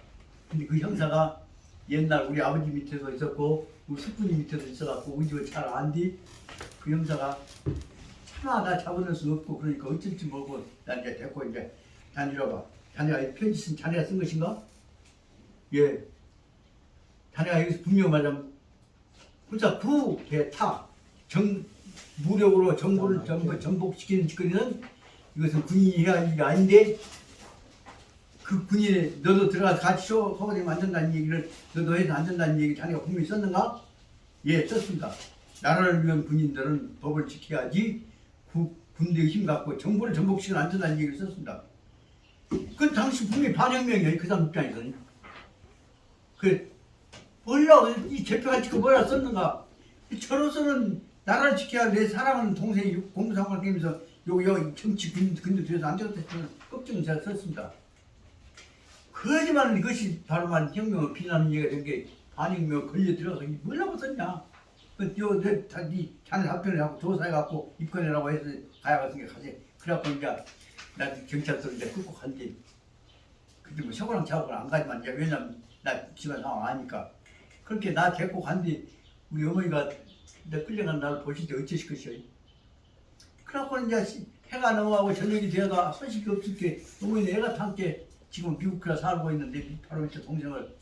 근데 그 형사가 옛날 우리 아버지 밑에도 있었고 우리 숙부님 밑에도 있어갖고 우리 집을 잘 안디. 그 형사가 차마 나 잡아낼 수 없고 그러니까 어쩔지 모르고 난 이제 데리고 이제 다니러봐. 자네가 이 편지 쓴 자네가 쓴 것인가? 예. 자네가 여기서 분명 말하면 군사 구대타 무력으로 정부를 전복시키는 짓거리는 이것은 군인이 해야 할 일이 아닌데 그 군인에 너도 들어가서 같이 소거되면 안 된다는 얘기를 너도 해서 안 된다는 얘기 자네가 분명히 썼는가? 예, 썼습니다. 나라를 위한 군인들은 법을 지켜야지 군대의 힘 갖고 정부를 전복시키면 안 된다는 얘기를 썼습니다. 그건 당시 분명히 반혁명이에요. 그 사람 입장에서는. 몰라 이 제표가 지금 뭐라 썼는가? 저로서는 나라를 지켜야 내 사랑하는 동생이 공무상관 게임에서 여기 정치 근데 뒤에서 안 되겠다 싶으면 걱정을 제가 썼습니다. 그러지만 이것이 바로 만 혁명을 비난하는 얘기가 된 게 반혁명을 걸려 들어가서 뭐라고 썼냐? 자네 답변을 하고 조사해갖고 입건해라고 해서 가야겠은 게 가지. 그래갖고 이제 나 경찰서로 이제 끌고 간대. 그때 뭐 셔고랑 차고는 안 가지만 이제 왜냐면 나 집안 상황 아니까. 그렇게 나 데리고 간뒤 우리 어머니가 내 끌려간 나를 보실 때 어쩌실 것이요. 그래갖고 이제 해가 넘어가고 저녁이 되어가 소식이 없을 게 어머니 애가 함께 지금 미국 가서 살고 있는데 바로 밑에 동생을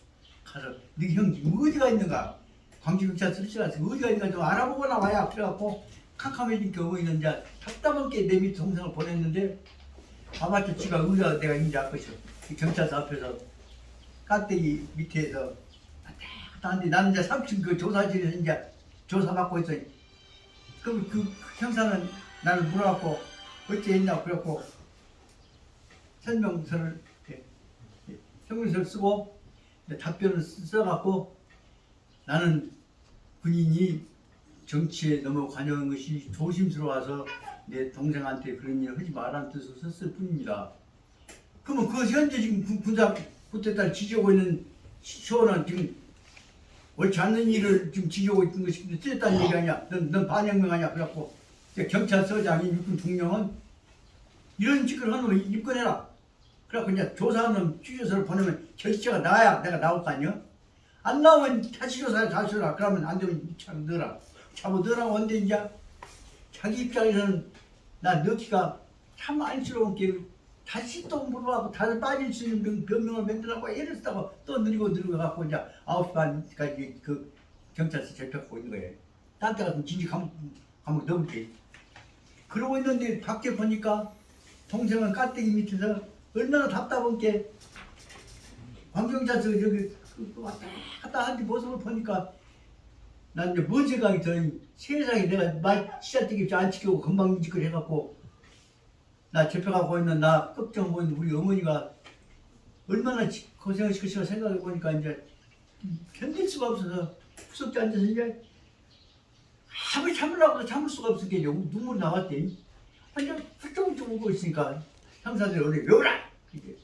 가서 네 형이 어디가 있는가 광주경찰서 쓰시라서 어디가 있는가 좀 알아보고 나와야. 그래갖고 캄캄해지니까 어머니는 이제 답답하게 내 밑에 동생을 보냈는데 아마추어 지가 의자 내가 이제 알 것이요. 경찰서 앞에서 깐대기 밑에서 근데 나는 이제 3층 그 조사실에서 이제 조사받고 있어. 그럼 그 형사는 나를 물어갖고 어째 했냐고 그래갖고 설명서를 쓰고 답변을 써갖고 나는 군인이 정치에 너무 관여한 것이 조심스러워서 내 동생한테 그런 일 하지 말라는 뜻으로 썼을 뿐입니다. 그러면 그 현재 지금 군사 쿠데타를 지지하고 있는 시원한 지금 옳지 않는 일을 지금 지지하고 있는 것이 틀렸다는 얘기 아니야. 넌 반혁명 아니야. 그래갖고 경찰서장이 육군 중령은 이런 짓을 하는 놈 입건해라. 그래갖고 이제 조사하는 놈 취조서를 보내면 결재가 나야 내가 나올 거 아니야. 안 나오면 다시 조사를 다시 해라. 그러면 안 되면 참 넣어라. 잡아 넣으라고 하는데 이제 자기 입장에서는 나 넣기가 참 안쓰러운 게 다시 또 물어보고 다들 빠질 수 있는 변명을 만들라고 애를 쓰다가 또 늘고 갖고 이제 9시 반까지 그 경찰서 잡혀가고 있는 거예요. 딴 데 같은 진지 감옥 넘게. 그러고 있는데 밖에 보니까 동생은 깔때기 밑에서 얼마나 답답한 게 관경자서 저기 왔다 갔다 하는 모습을 보니까 난 이제 뭔 생각이 들어. 세상에 내가 말 씨앗되게 안 지키고 금방 짓걸 해갖고 나 접혀가고 있는 나 걱정하고 있는 우리 어머니가 얼마나 고생을 시키시고 생각해 보니까 이제 견딜 수가 없어서 구석지 앉아서 이제 아무리 참으려고 참을 수가 없을 게 눈물이 나왔대. 완전 훌쩍훌쩍 울고 있으니까 형사들이 어디 왜 오라! 이게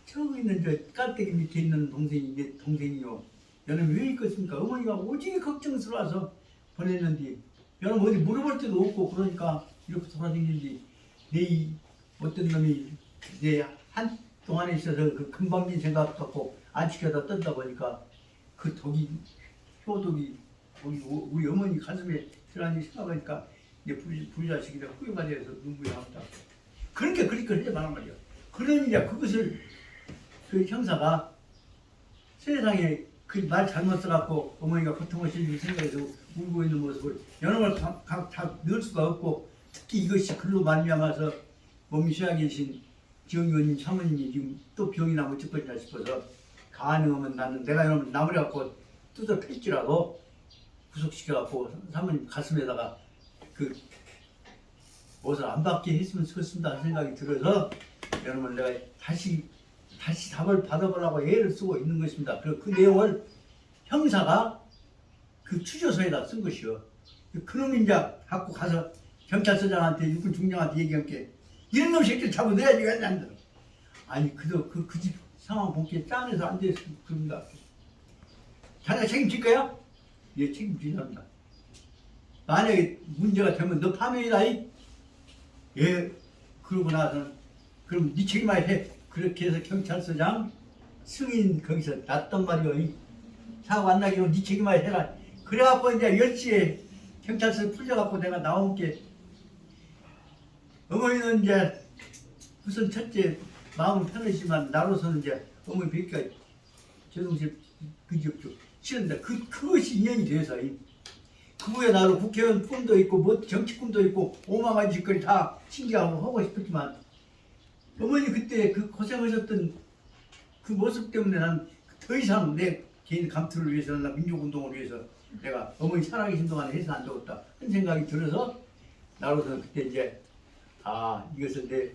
저기 있는 저 깔때기 밑에 있는 동생이 내 동생이요. 너는 왜 있겠습니까? 어머니가 오지게 걱정스러워서 보냈는데 너는 어디 물어볼 데도 없고 그러니까 이렇게 돌아다니는데 내 어떤 놈이 내 한동안에 있어서 그 금방진 생각 갖고 안 지켜다 뜬다 보니까 그 독이 효독이 우리 어머니 가슴에 들어가니 생각하니까 이제 불자식이라 후회가 돼서 눈물이 나왔다. 그렇게 그렇게 말한 말이야. 그러니까 그것을 그 형사가 세상에 그 말 잘못 써갖고 어머니가 고통을 실릴 생각해서 울고 있는 모습을 여러 다 넣을 수가 없고 특히 이것이 글로 말미암아서 몸이 쉬어 계신 지영 의원님 사모님이 지금 또 병이 나면 어쩔 거냐 싶어서 가능하면 나는 내가 이러면 나무래 갖고 뜯어 팰지라도 구속시켜갖고 사모님 가슴에다가 그 옷을 안 받게 했으면 좋겠습니다 하는 생각이 들어서 여러분 내가 다시 답을 받아보려고 애를 쓰고 있는 것입니다. 그 내용을 형사가 그 추조서에다 쓴 것이요. 그놈이 이제 갖고 가서 경찰서장한테 육군 중장한테 얘기한 게 이런 놈 새끼를 잡아내야지 왜 안 들어. 아니 그도 그 집 상황 본게 짠해서 안 됐습니다. 그럽니다. 자네가 책임질 거야? 예, 책임지랍니다. 만약에 문제가 되면 너 파면이다. 예, 그러고 나서는 그럼 네 책임만 해. 그렇게 해서 경찰서장 승인 거기서 났단 말이오. 사고 안 나기로 네 책임만 해라. 그래갖고 이제 10시에 경찰서 풀려갖고 내가 나온 게 어머니는 이제 우선 첫째 마음은 편하지만 나로서는 이제 어머니 뵙기가 죄송스럽 그지없죠. 싫은데 그것이 인연이 돼서 그 후에 나도 국회의원 꿈도 있고 뭐 정치 꿈도 있고 오만한 짓거리 다 신기하고 하고 싶었지만 어머니 그때 그 고생하셨던 그 모습 때문에 난 더 이상 내 개인 감투를 위해서는 나 민족운동을 위해서 내가 어머니 살아계신 동안에 해서는 안 되겠다 하는 생각이 들어서 나로서는 그때 이제 이것을 내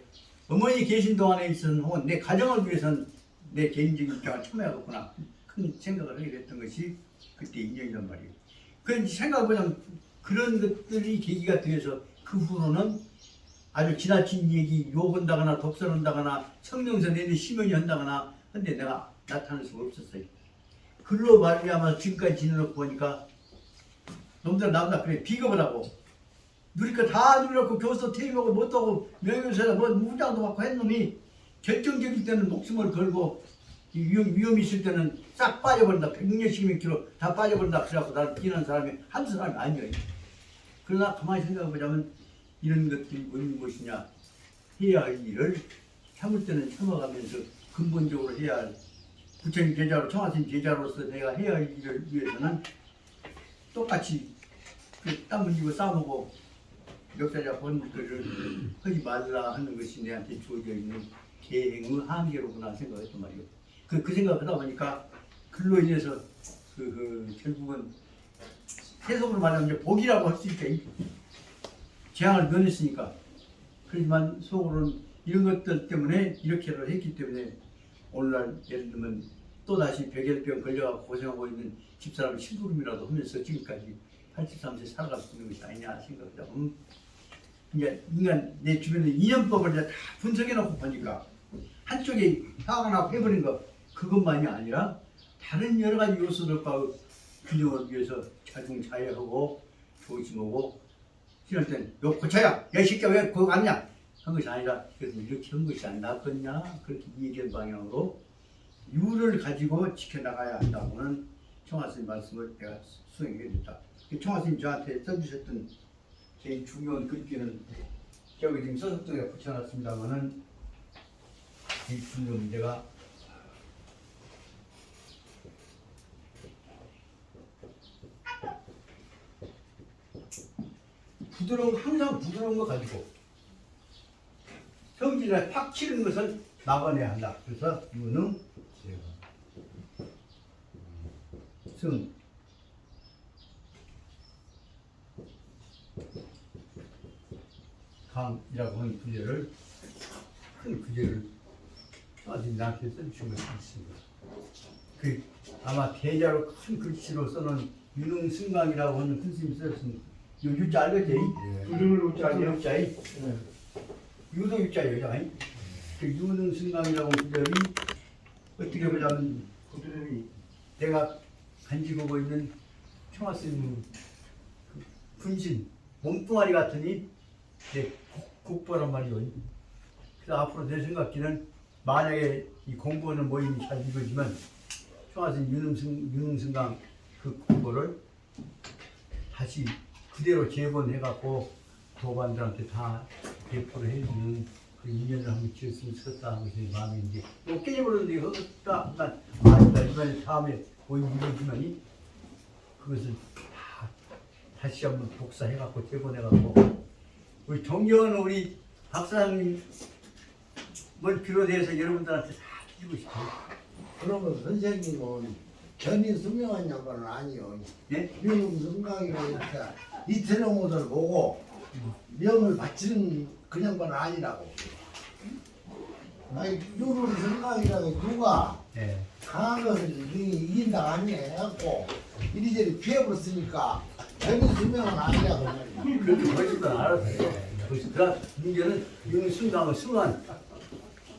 어머니 계신 동안에 있어서는 혹은 내 가정을 위해서는 내 개인적인 입장을 참여하겠구나 큰 생각을 하게 됐던 것이 그때 인연이란 말이에요. 그 생각해보면 그런 것들이 계기가 되어서 그 후로는 아주 지나친 얘기 욕한다거나 독설한다거나 성명서 내내 심연이 한다거나 근데 내가 나타날 수가 없었어요. 글로 말미암아 지금까지 지내놓고 보니까 놈들 나보다 그래 비겁을 하고 누리까 다 누려놓고 교수 퇴임하고 못하고 명예교사라 뭐 무장도 받고 한 놈이 결정적일 때는 목숨을 걸고 위험이 있을 때는 싹 빠져버린다. 100년씩이면 키로 다 빠져버린다. 그래갖고 나를 비난하는 사람이 한두 사람이 아니에요. 그러나 가만히 생각해보자면 이런 것들이 뭔 것이냐. 해야 할 일을 참을 때는 참아가면서 근본적으로 해야 할 부처님 제자로 청하신 제자로서 내가 해야 할 일을 위해서는 똑같이 그 땀 흘리고 싸우고 역사자 본 것을 하지 말라 하는 것이 내한테 주어져 있는 계행의 한계로구나 생각했단 말이에요. 그 생각을 하다 보니까 글로 인해서 결국은 세속으로 말하면 이제 복이라고 할 수 있죠. 재앙을 면했으니까. 그렇지만 속으로는 이런 것들 때문에 이렇게를 했기 때문에 오늘날 예를 들면 또다시 백혈병 걸려가고 고생하고 있는 집사람을 심부름이라도 하면서 지금까지 83세 살아갈 수 있는 것이 아니냐 생각합니다. 이제 인간 내 주변에 인연법을 이제 다 분석해 놓고 보니까 한쪽에 화가 나고 해버린 것 그것만이 아니라 다른 여러 가지 요소들과 균형을 위해서 자중자애하고 조심하고 이럴 땐 너 고쳐야 야 이 새끼야 왜 그거 아니냐 한 것이 아니라 그래서 이렇게 한 것이 안 낫겠냐 그렇게 얘기한 방향으로 유를 가지고 지켜나가야 한다고는 청하스님 말씀을 내가 수행해 줬다. 청하스님 저한테 써주셨던 제일 중요한 글귀는 여기 지금 서석동에 붙여놨습니다만은 제일 중요한 문제가 항상 부드러운 거 가지고 성질에 팍 치는 것을 막아내야 한다. 그래서 유능, 승, 강이라고 하는 구절을 큰 구절을 아주 나한테 써주신 것이 있습니다. 그 아마 대자로 큰 글씨로 써놓은 유능승강이라고 하는 큰 스님이 썼습니다. 요 유자 알겠지? 부르는 우자 아니야? 유자이 유도 유자예요, 아니? 그 유능승강이라고 하는 구절이 어떻게 보자면 부드러움이 내가 간직하고 있는 청아스님 그 분신 몸뚱아리 같으니 내 국보란 말이요. 그래서 앞으로 내 생각기는 만약에 이 공부하는 모임이 잘 이루어지면 청아스님 유능승강 그 공부를 다시 그대로 재본해갖고 도반들한테 다 배포를 해주는 그 인연을 한번 지었으면 좋겠다 하는 것이 마음인데 또 깨져버렸는데 헛다 한간 아니다 이번에 다음에 모임 이루어지면이 그것을 다시 한번 복사해갖고 재본해갖고 우리 존경하는 우리 박사장님을 비롯해서 여러분들한테 다 드리고 싶어요. 그러면 선생님은 견이 수명한 양반은 아니요. 예? 유능승강이라고 이렇게 이태리 모델 보고 명을 바치는 그 양반은 아니라고. 아니 유능승강이라고 누가 예. 강한 것을 이긴다 아니 해갖고 이리저리 피해버렸으니까 견이 수명은 아니라고 말이야. 그래도 훨씬 더 알았어요. 그러나 문제는 유능승강을 승한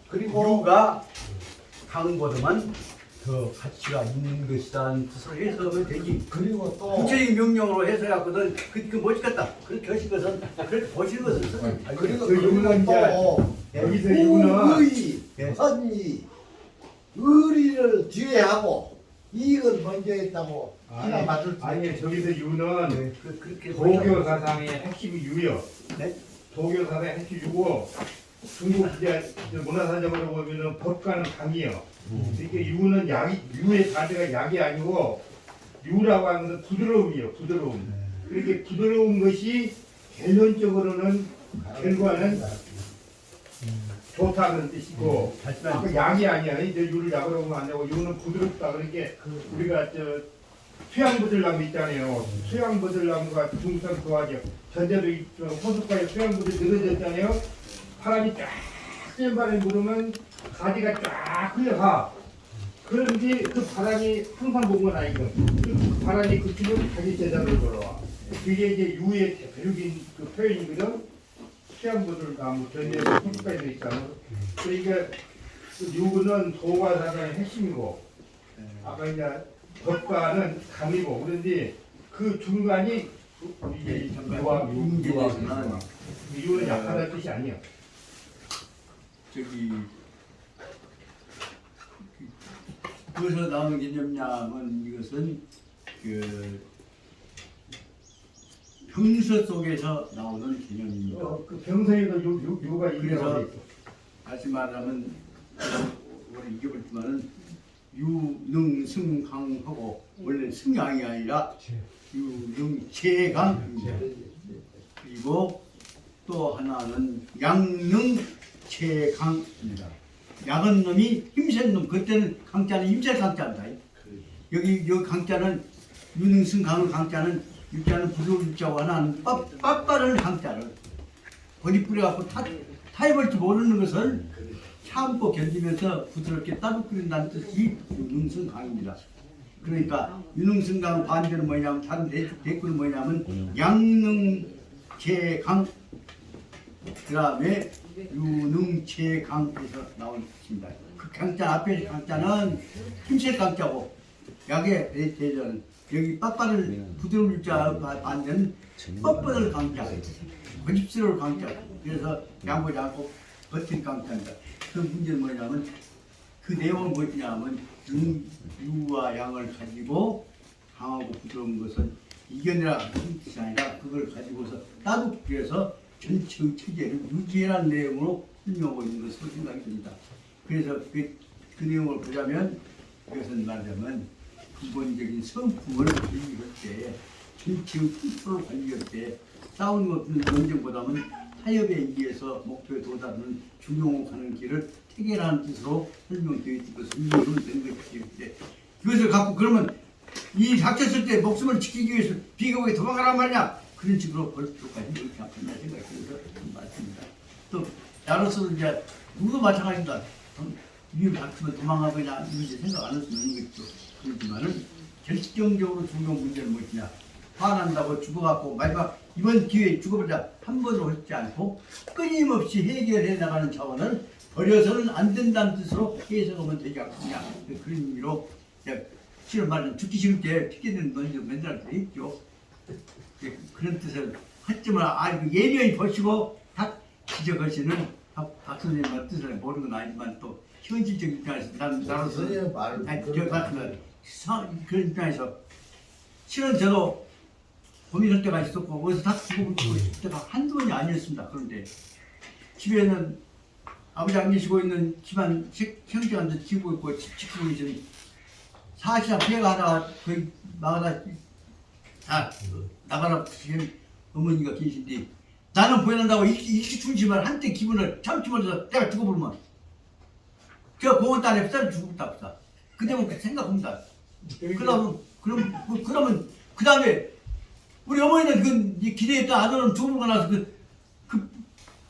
그리고 유가 강보다만 더 가치가 있는 것이라는 뜻을 해석하면 되지. 그리고 또 구체적인 명령으로 해석했거든. 그 멋있겠다. 그렇게 하신 것은 그렇게 보시는 것은 쓰는. 그리고 그 유능한 또 여기서 유는 의의, 예. 선의, 의리를 뒤에 하고 이익을 먼저 했다고 하나 맞을 수 아니 저기서 유는 네, 그렇게 도교 사상의 핵심이 유요. 네? 도교 사상의 핵심이 유고 중국 이제 문화사적으로 보면은 법과는 강이요. 이게 유는 약이 유의 자체가 약이 아니고 유라고 하는 것은 부드러움이요. 부드러움. 그렇게 부드러운 것이 개론적으로는 결과는 좋다는 뜻이고 그 약이 아니야. 이제 유를 약으로 보면 안 되고 유는 부드럽다. 그렇게 우리가 저 수양부들나무 있잖아요. 수양부들나무가 중국산 좋아하죠. 전제도 호숫가에 수양부들 늘어졌잖아요. 바람이 쫙 센 바람이 불으면 가지가 쫙 흘러가. 그런데 그 바람이 항상 본 건 아니고 그 바람이 그치면 다시 제자로 돌아와. 그게 이제 유의 대표적인 그 표현이거든. 수양부들 나무 전제도 호숫가에 있잖아. 그러니까 그 유는 도가 사상의 핵심이고 아까 이제 법과는 강이고 그런데 그 중간이 이게 유와 유는 약하다는 뜻이 아니야. 저기 그것에서 나오는 개념량은 이것은 그 병서 속에서 나오는 개념입니다. 그 병서에도 유가 그래서 있어. 다시 말하면 우리 잊어버렸지만은 유능승강하고 원래 승양이 아니라 유능체강입니다. 그리고 또 하나는 양능체강입니다. 약은 놈이 힘센 놈, 그때는 강자는 힘센 강자입니다. 여기 강자는 유능승강의 강자는 육자는 부드러운 육자고 하나는 빳빳한 강자를 거기 뿌려갖고 타입을지 모르는 것을 참고 견디면서 부드럽게 따로 끓인다는 뜻이 유능승강입니다. 그러니까 유능승강 반대는 뭐냐면 다른 대꾸는 뭐냐면 양능체강 그 다음에 유능체강에서 나온 뜻입니다. 그 강자 앞에 강자는 힘셀 강자고 약의 대전은 여기 빳빳을 부드러운 육자 반대는 뻣뻣을 강자 고집스러울 강자 그래서 양보지 않고 버틴 강자입니다. 그 문제는 뭐냐면 그 내용은 뭐냐면 유와 양을 가지고 강하고 부드러운 것은 이겨내라 뜻이 아니라 그걸 가지고서 따뜻해서 전체의 체제를 유지해라는 내용으로 설명하고 있는 것으로 생각이 듭니다. 그래서 그 내용을 보자면 이것은 말하자면 기본적인 성품을 관리할 때 전체의 컨트롤을 관리할 때 싸우는 것은 논쟁보다는 타협에 의해서 목표에 도달하는 중용하는 길을 택이라는 뜻으로 설명되어 있는 것은 이유는 된 것이지. 그것을 갖고 그러면 이 닥쳤을 때 목숨을 지키기 위해서 비겁하게 도망가란 말이냐? 그런 식으로 벌써까지 이렇게 않겠나 생각이 들어서 말씀입니다. 또 나로서도 이제 누구도 마찬가지입니다. 위험 닥치면 도망가거나 이제 생각 안 할 수 있는 것도 그렇지만은 결정적으로 중요한 문제는 무엇이냐? 화난다고 죽어갖고 마지막 이번 기회에 죽어보자 한 번도 하지 않고 끊임없이 해결해 나가는 차원을 버려서는 안 된다는 뜻으로 해석하면 되지 않겠냐? 그런 의미로 실은 말은 죽기 싫을 때 핑계대는 논의도 맨날 돼 있죠. 그런 뜻을 하지만 예리히 보시고 다 지적하시는 박 선생님의 뜻을 모르는 건 아니지만 또 현실적 입장에서 나로서 그런 입장에서 실은 저도 고민할 때가 있었고 어디서 다 죽어볼 때가 한두 번이 아니었습니다. 그런데 집에는 아버지 안 계시고 있는 집안 형제한테 지고 있고 지키고 계신 사실상 피해가 하다가 거의 나가다 다 나가라 지금 어머니가 계신데 나는 보낸다고 일시중심을 한때 기분을 참지 못해서 내가 죽어버리면 저 공원 딸에 쌀 죽었다 없다. 그때만 생각합니다. 그러면 그 다음에 우리 어머니는 그 기대했던 아들은 죽어보고 나서 그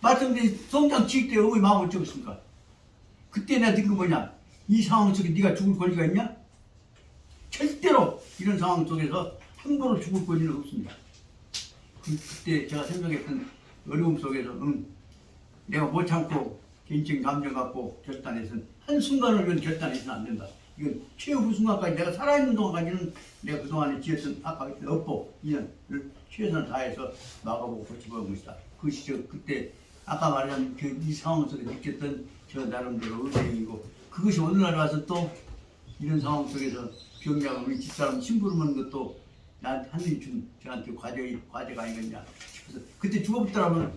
말씀드린 성장 지을 때 어머니 마음을 어쩌겠습니까? 그때 내가 느낀 거 뭐냐? 이 상황 속에 네가 죽을 권리가 있냐? 절대로 이런 상황 속에서 함부로 죽을 권리는 없습니다. 그때 제가 생각했던 어려움 속에서 내가 못 참고 개인적인 감정 갖고 결단해서 한순간을 위한 결단해서는 안 된다. 이건 최후 순간까지 내가 살아있는 동안까지는 내가 그동안에 지었던 아까 업보 인연을 최선을 다해서 막아보고 고쳐보는 것이다. 그것이 그때 아까 말한 이 상황 속에 느꼈던 저 나름대로 의뢰이고 그것이 오늘날 와서 또 이런 상황 속에서 병약을 우리 집사람 심부름하는 것도 나한테 하늘이 준 저한테 과제가 아니겠냐 싶어서 그때 죽어붙더라면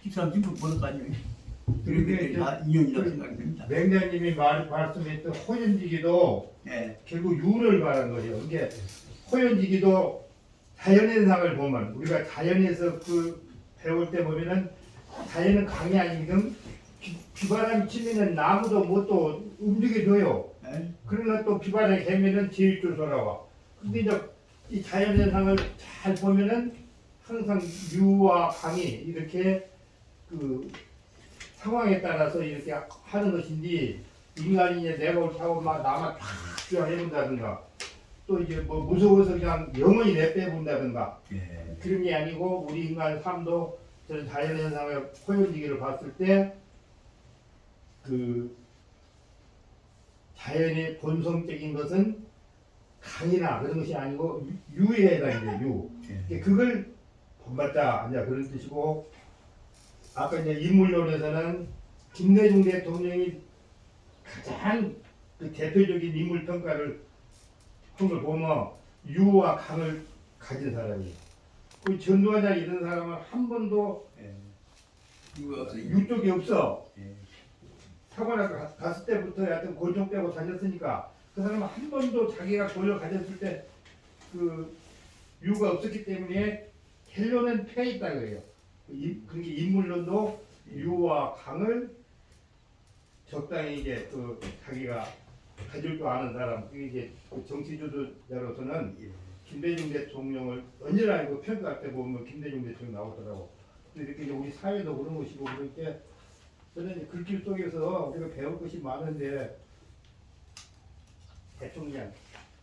집사람 심부름 보낼 거 아니에요. 그게 다 인연이라고 생각이 듭니다. 맹자님이 말씀했던 호연지기도 네. 결국 유를 말한 거죠. 이게 호연지기도 자연현상을 보면 우리가 자연에서 배울 때 보면은 자연은 강이 아니거든. 비바람이 치면은 나무도 뭣도 움직여줘요. 네. 그러나 또 비바람이 되면은 제일 줄 돌아와. 근데 이제 이 자연현상을 잘 보면은 항상 유와 강이 이렇게 상황에 따라서 이렇게 하는 것인지 인간이 이제 내가 옳다고 막 나만 다 해본다든가 또 이제 뭐 무서워서 그냥 영원히 내빼본다든가 그런 게 아니고 우리 인간 삶도 저는 자연현상의 호연지기를 봤을 때 자연의 본성적인 것은 강이나 그런 것이 아니고 유에 해당돼요. 유. 그걸 본받자 이제 그런 뜻이고 아까 이제 인물론에서는 김대중 대통령이 가장 대표적인 인물 평가를 한 걸 보면 유와 강을 가진 사람이에요. 그 전두환이나 이런 사람은 한 번도 유 쪽이 없어. 사관학 갔을 때부터 하여튼 골종 빼고 다녔으니까 그 사람은 한 번도 자기가 권력 가졌을 때 유가 없었기 때문에 헬로는 패 있다 그래요. 그러니까 인물론도 유와 강을 적당히 이제 자기가 가질 줄 아는 사람, 그게 이제 정치 주도자로서는 김대중 대통령을 언제나 이거 평가할 때 보면 김대중 대통령 나오더라고. 이렇게 이제 우리 사회도 그런 것이고 그렇게 저는 글귀 속에서 우리가 배울 것이 많은데 대충 그냥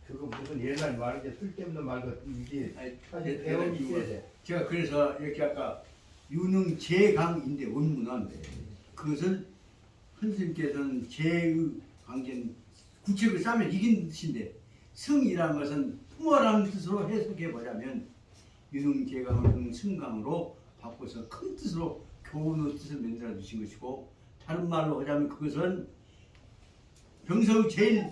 그거 무슨 옛날 말인데 쓸데없는 말 같은 게 사실 배움이 있어야 돼. 제가 그래서 이렇게 아까 유능 제강인데 원문은 그것을 선생님께서는 제의 관계는 구체적으로 싸면 이긴 뜻인데 성이라는 것은 풍어라는 뜻으로 해석해 보자면 유능 제강을 승강으로 바꿔서 큰 뜻으로 교훈의 뜻을 만들어 주신 것이고 다른 말로 하자면 그것은 병서의 제일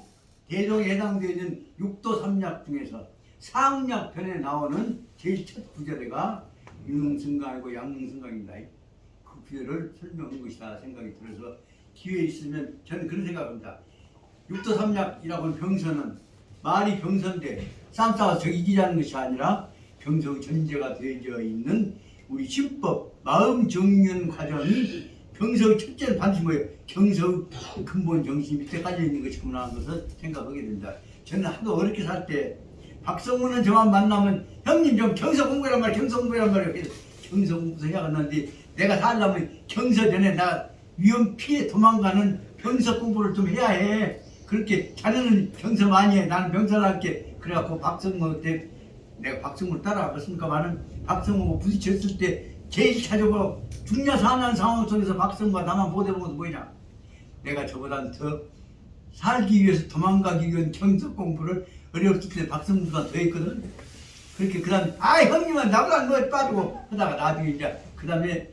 대종에 해당되는 육도 삼약 중에서 상약편에 나오는 제일 첫 구절에가 유능승강이고 양능승강입니다. 그 구절을 설명한 것이다 생각이 들어서 기회 있으면 저는 그런 생각합니다. 육도 삼약이라고 하는 병서는 말이 병서인데 싸움 싸워서 이기자는 것이 아니라 병서의 전제가 되어져 있는 우리 신법 마음 정연 과정이 병석 첫째는 반드시 뭐예요? 경석 근본 정신 밑에 깔려 있는 것이구나 하는 것을 생각하게 된다. 저는 하도 어렵게 살 때 박성문은 저만 만나면 형님 좀 경서 공부란 말이야, 경서 공부란 말이야. 그래서 경서 공부서 해갔는데 내가 살려면 경서 전에 나 위험 피해 도망가는 병석 공부를 좀 해야 해. 그렇게 자네는 경서 많이 해. 나는 병설할게. 그래갖고 박성문 때 내가 박성문을 따라갔으니까만은 박성문하고 부딪혔을 때 제일 차적으로 죽냐 사냐는 상황 속에서 박성문과 나만 못해본 것은 뭐냐. 내가 저보다 더 살기 위해서 도망가기 위한 경석 공부를 어려웠을 때 박성문보다 더 했거든. 그렇게 그 다음에 아 형님은 나보다 뭐 빠지고 하다가 나중에 이제 그 다음에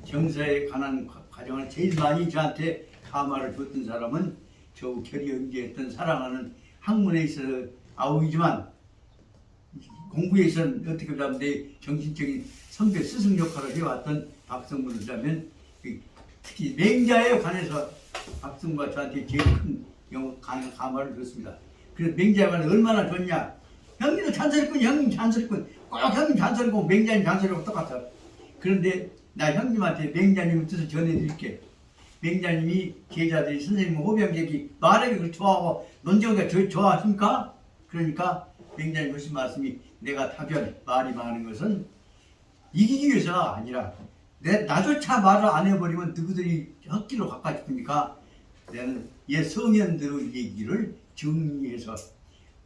경서에 관한 과정을 제일 많이 저한테 가마를 줬던 사람은 저 결이 연기했던 사랑하는 학문에 있어서 아우이지만 공부에 있어서는 어떻게 보면 내 정신적인 선배 스승 역할을 해왔던 박성문을 하면 특히 맹자에 관해서 박성문과 저한테 제일 큰 가마를 줬습니다. 그래서 맹자에 관해 얼마나 좋냐. 형님도 잔소리꾼, 형님 잔소리꾼, 꼭 형님 잔소리고 맹자님 잔소리하고 똑같아. 그런데 나 형님한테 맹자님 뜻을 전해드릴게. 맹자님이 제자들이 선생님 호병객이 말하기 그걸 좋아하고 논쟁하기가 좋아하십니까? 그러니까 맹자님 하신 말씀이 내가 타변 말이 많은 것은 이기기 위해서가 아니라 나조차 말을 안 해버리면 누구들이 헛길로 가까 싶으니까 나는 옛 성현들의 얘기를 정리해서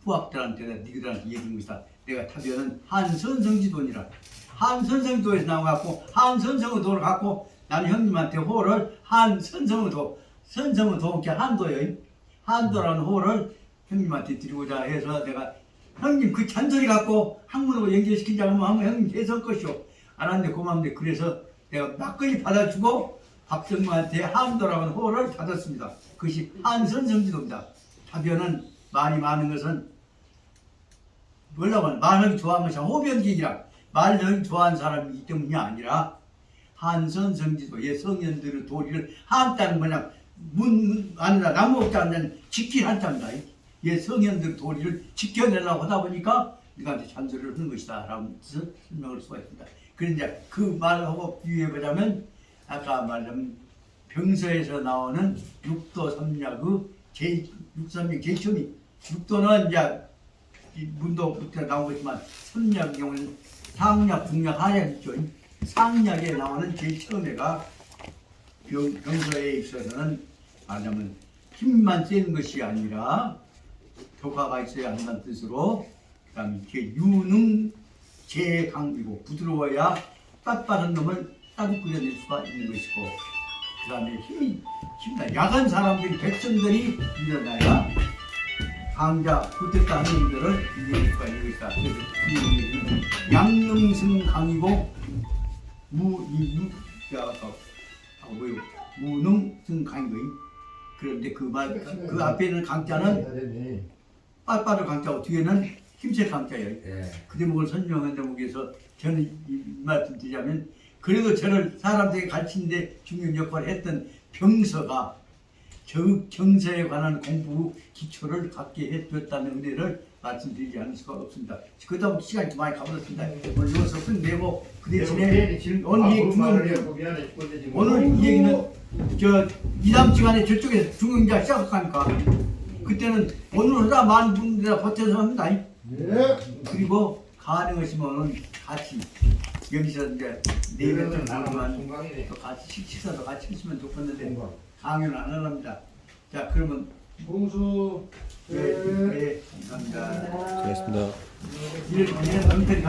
후학들한테 니들한테 얘기한 것이다. 내가 타변은 한선성지도니라. 한선성도에서 나와갖고 한선성도를 갖고 나는 형님한테 호를 한선성도 선성은 도께 한도요. 한도라는 호를 형님한테 드리고자 해서 내가 형님 그 잔소리 갖고 학문으로 연결시키자고 하면 형님 해설 것이오. 알았는데 고맙네. 그래서 내가 막걸리 받아주고 박성무한테 한도라는 호를 받았습니다. 그것이 한선성지도입니다. 타변은 말이 많은 것은 뭐라고 하나 말하기 좋아하는 것이 호변기이라 말하기 좋아하는 사람이기 때문이 아니라 한선성지도 예 성현들의 도리를 한자는 뭐냐 아니라 나무 없지 않는 지킬 한자입니다. 예 성현들의 도리를 지켜내려고 하다 보니까 네가한테 잔소리를 하는 것이다 라고 설명할 수가 있습니다. 그래서 이제 그 말하고 비유해보자면 아까 말한 병서에서 나오는 육도 삼략의 육삼략 제일 처음이 육도는 이제 문도부터 나온 거지만 삼략의 경우는 상략, 중략, 하략 있죠. 상략에 나오는 제일 처음에가 병서에 있어서는 말하자면 힘만 쓰는 것이 아니라 교과가 있어야 한다는 뜻으로 그 다음에 유능 제강이고 부드러워야 빳빳한 놈을 따로 끓여낼 수가 있는 것이고 그 다음에 힘나 야간 사람들이 백성들이 일어나야 강자 붙었다 하는 놈들을 이겨낼 수가 있는 것이다. 그래서 이 양능승 강이고 무능승 강이고 그런데 그 앞에 있는 강자는 빳빳한 강자고 뒤에는 힘세 강자예요. 예. 그 대목을 설명한 대목에서 저는 이 말씀 드리자면 그래도 저를 사람들에게 가르치는데 중요한 역할을 했던 병서가 저 경서에 관한 공부 기초를 갖게 해줬다는 은혜를 말씀드리지 않을 수가 없습니다. 그러다 보니 시간이 좀 많이 가버렸습니다. 오늘 이것을 끝내고 그 대신에 오늘 이 얘기는 저 2-3 시간에 저쪽에서 중형자 시작하니까 그때는 오늘 하다 많은 분들이 버텨서 합니다. 예. 그리고 가능하시면 같이 여기서 이제 내뱉은 사람만 또 같이 식사도 같이 하시면 좋겠는데 강요는 안 합니다. 자 그러면 봉수 네, 감사합니다. 수고하셨습니다. 이런